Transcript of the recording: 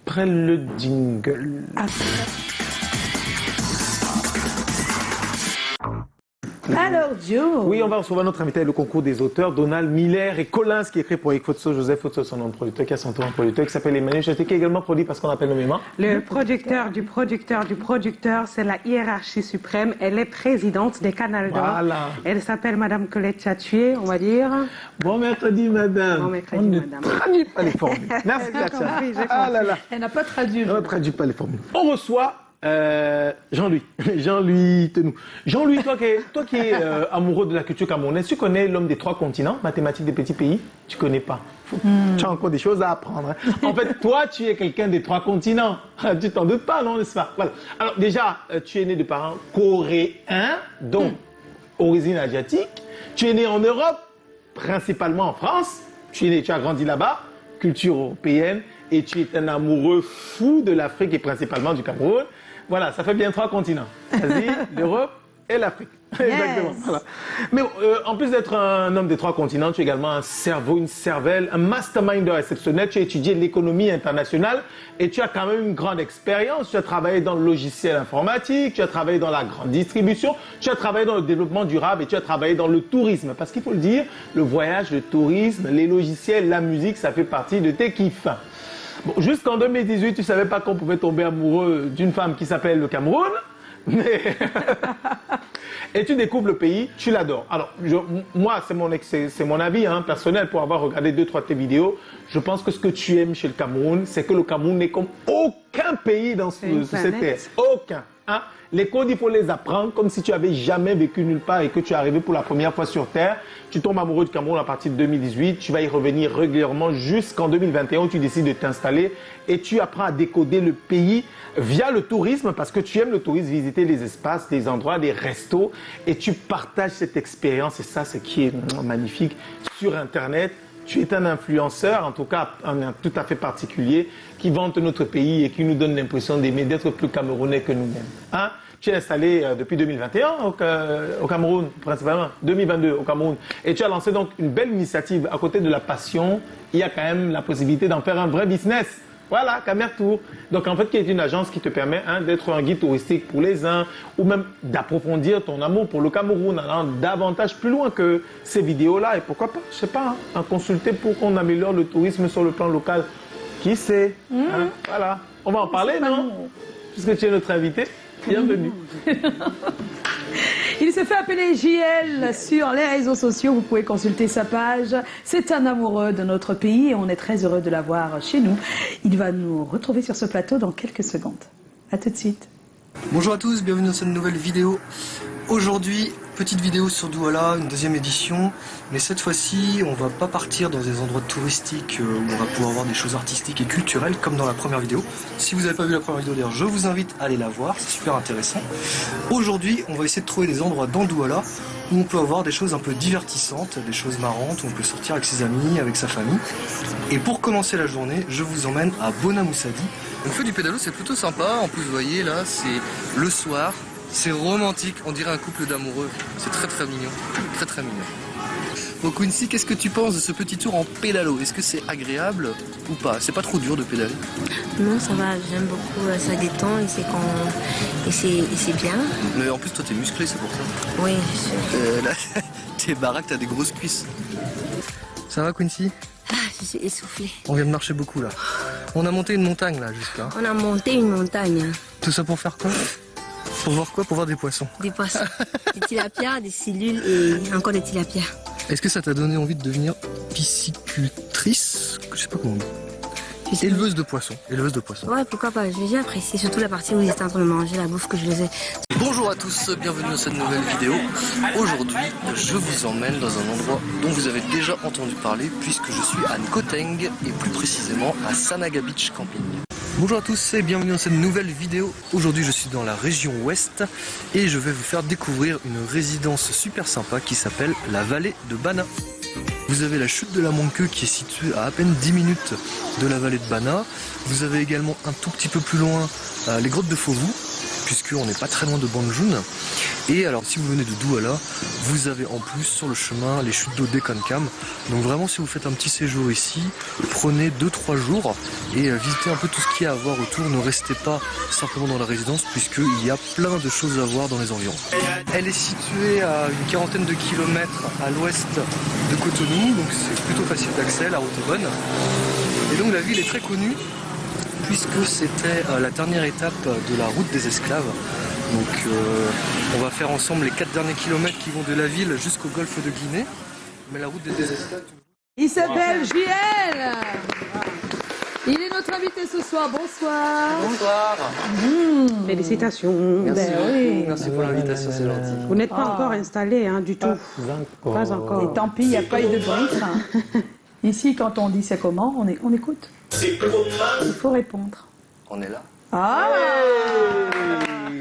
après le jingle. Alors, Joe. Oui, on va recevoir notre invité avec le concours des auteurs, Donald Miller et Collins, qui écrit pour Eric Fotso, Joseph Fotso, son nom de producteur, qui a son tour un producteur, qui s'appelle Emmanuel Chaté, qui est également produit parce qu'on appelle nommément. Le producteur du producteur du producteur, c'est la hiérarchie suprême. Elle est présidente des Canals d'Or. Voilà. Elle s'appelle Madame Colette Chatué, on va dire. Bon mercredi, madame. Bon mercredi, on ne madame. traduit pas les formules. Merci, J'ai Katia. compris, j'ai Ah là là. Elle n'a pas traduit. On ne traduit pas les formules. On reçoit Jean-Louis. Jean-Louis Tenou. Jean-Louis, toi qui es amoureux de la culture camerounaise, tu connais l'homme des 3 continents, mathématiques des petits pays? Tu connais pas. Tu as encore des choses à apprendre. Hein. En fait, toi, tu es quelqu'un des 3 continents. Tu t'en doutes pas, non, n'est-ce pas? Voilà. Alors déjà, tu es né de parents coréens, donc origine asiatique. Tu es né en Europe, principalement en France. Tu as grandi là-bas, culture européenne, et tu es un amoureux fou de l'Afrique et principalement du Cameroun. Voilà, ça fait bien 3 continents. L'Asie, l'Europe et l'Afrique. Yes. Exactement. Voilà. Mais en plus d'être un homme des 3 continents, tu es également un cerveau, une cervelle, un masterminder exceptionnel. Tu as étudié l'économie internationale et tu as quand même une grande expérience. Tu as travaillé dans le logiciel informatique, tu as travaillé dans la grande distribution, tu as travaillé dans le développement durable et tu as travaillé dans le tourisme. Parce qu'il faut le dire, le voyage, le tourisme, les logiciels, la musique, ça fait partie de tes kiffs. Bon, jusqu'en 2018, tu ne savais pas qu'on pouvait tomber amoureux d'une femme qui s'appelle le Cameroun. Mais et tu découvres le pays, tu l'adores. Alors, moi, c'est mon avis personnel pour avoir regardé 2-3 de tes vidéos. Je pense que ce que tu aimes chez le Cameroun, c'est que le Cameroun n'est comme aucun pays dans cette terre. Aucun. Hein? Les codes, il faut les apprendre comme si tu n'avais jamais vécu nulle part et que tu es arrivé pour la première fois sur Terre. Tu tombes amoureux du Cameroun à partir de 2018. Tu vas y revenir régulièrement jusqu'en 2021 où tu décides de t'installer et tu apprends à décoder le pays via le tourisme parce que tu aimes le tourisme, visiter les espaces, des endroits, des restos et tu partages cette expérience et ça, c'est qui est magnifique sur Internet. Tu es un influenceur, en tout cas un tout à fait particulier, qui vante notre pays et qui nous donne l'impression d'aimer, d'être plus camerounais que nous-mêmes. Hein? Tu es installé depuis 2021 au Cameroun, principalement 2022 au Cameroun, et tu as lancé donc une belle initiative. À côté de la passion, il y a quand même la possibilité d'en faire un vrai business. Voilà, Camer Tour. Donc en fait, qui est une agence qui te permet d'être un guide touristique pour les uns, ou même d'approfondir ton amour pour le Cameroun, allant davantage plus loin que ces vidéos-là. Et pourquoi pas, je sais pas, en consulter pour qu'on améliore le tourisme sur le plan local. Qui sait hein? Voilà. On va en parler, non? Puisque tu es notre invité. Bienvenue. Il se fait appeler JL sur les réseaux sociaux. Vous pouvez consulter sa page. C'est un amoureux de notre pays et on est très heureux de l'avoir chez nous. Il va nous retrouver sur ce plateau dans quelques secondes. À tout de suite. Bonjour à tous, bienvenue dans cette nouvelle vidéo. Aujourd'hui, petite vidéo sur Douala, une 2e édition, mais cette fois-ci, on va pas partir dans des endroits touristiques où on va pouvoir voir des choses artistiques et culturelles comme dans la première vidéo. Si vous n'avez pas vu la première vidéo d'ailleurs, je vous invite à aller la voir, c'est super intéressant. Aujourd'hui, on va essayer de trouver des endroits dans Douala où on peut avoir des choses un peu divertissantes, des choses marrantes, où on peut sortir avec ses amis, avec sa famille. Et pour commencer la journée, je vous emmène à Bona Moussadi. On fait du pédalo, c'est plutôt sympa. En plus, vous voyez là, c'est le soir. C'est romantique, on dirait un couple d'amoureux. C'est très très mignon, très très mignon. Bon Quincy, qu'est-ce que tu penses de ce petit tour en pédalo? Est-ce que c'est agréable ou pas? C'est pas trop dur de pédaler? Non, ça va, j'aime beaucoup, ça détend et c'est bien. Mais en plus toi t'es musclé, c'est pour ça. Oui, je suis. Là, t'es baraque, t'as des grosses cuisses. Ça va Quincy? Ah, je suis essoufflée. On vient de marcher beaucoup là. On a monté une montagne là jusqu'à. On a monté une montagne. Tout ça pour faire quoi? Pour voir quoi? Pour voir des poissons. Des poissons, des tilapias, des cellules et encore des tilapias. Est-ce que ça t'a donné envie de devenir piscicultrice? Je sais pas comment on dit. Éleveuse de poissons. Éleveuse de poissons. Ouais, pourquoi pas, j'ai apprécié, surtout la partie où ils étaient en train de manger la bouffe que je les ai. Bonjour à tous, bienvenue dans cette nouvelle vidéo. Aujourd'hui, je vous emmène dans un endroit dont vous avez déjà entendu parler puisque je suis à Nkoteng et plus précisément à Sanaga Beach Camping. Bonjour à tous et bienvenue dans cette nouvelle vidéo. Aujourd'hui je suis dans la région ouest et je vais vous faire découvrir une résidence super sympa qui s'appelle la vallée de Bana. Vous avez la chute de la Monqueux qui est située à peine 10 minutes de la vallée de Bana. Vous avez également un tout petit peu plus loin les grottes de Fauvou, puisqu'on n'est pas très loin de Banjoun. Et alors si vous venez de Douala, vous avez en plus sur le chemin les chutes d'eau d'Ekankam. Donc vraiment si vous faites un petit séjour ici, prenez 2-3 jours et visitez un peu tout ce qu'il y a à voir autour. Ne restez pas simplement dans la résidence puisqu'il y a plein de choses à voir dans les environs. Elle est située à une quarantaine de kilomètres à l'ouest de Cotonou, donc c'est plutôt facile d'accès, la route est bonne. Et donc la ville est très connue puisque c'était la dernière étape de la route des esclaves. Donc on va faire ensemble les 4 derniers kilomètres qui vont de la ville jusqu'au golfe de Guinée. Mais la route des esclaves... Il s'appelle JL. Il est notre invité ce soir. Bonsoir. Bonsoir. Félicitations. Ben oui. Merci pour l'invitation, c'est gentil. Vous n'êtes pas encore installé, hein, du tout. Pas encore. Et tant pis, il n'y a pas eu de bruit. Ici, quand on dit c'est comment, on écoute. Il faut répondre. On est là. Ah.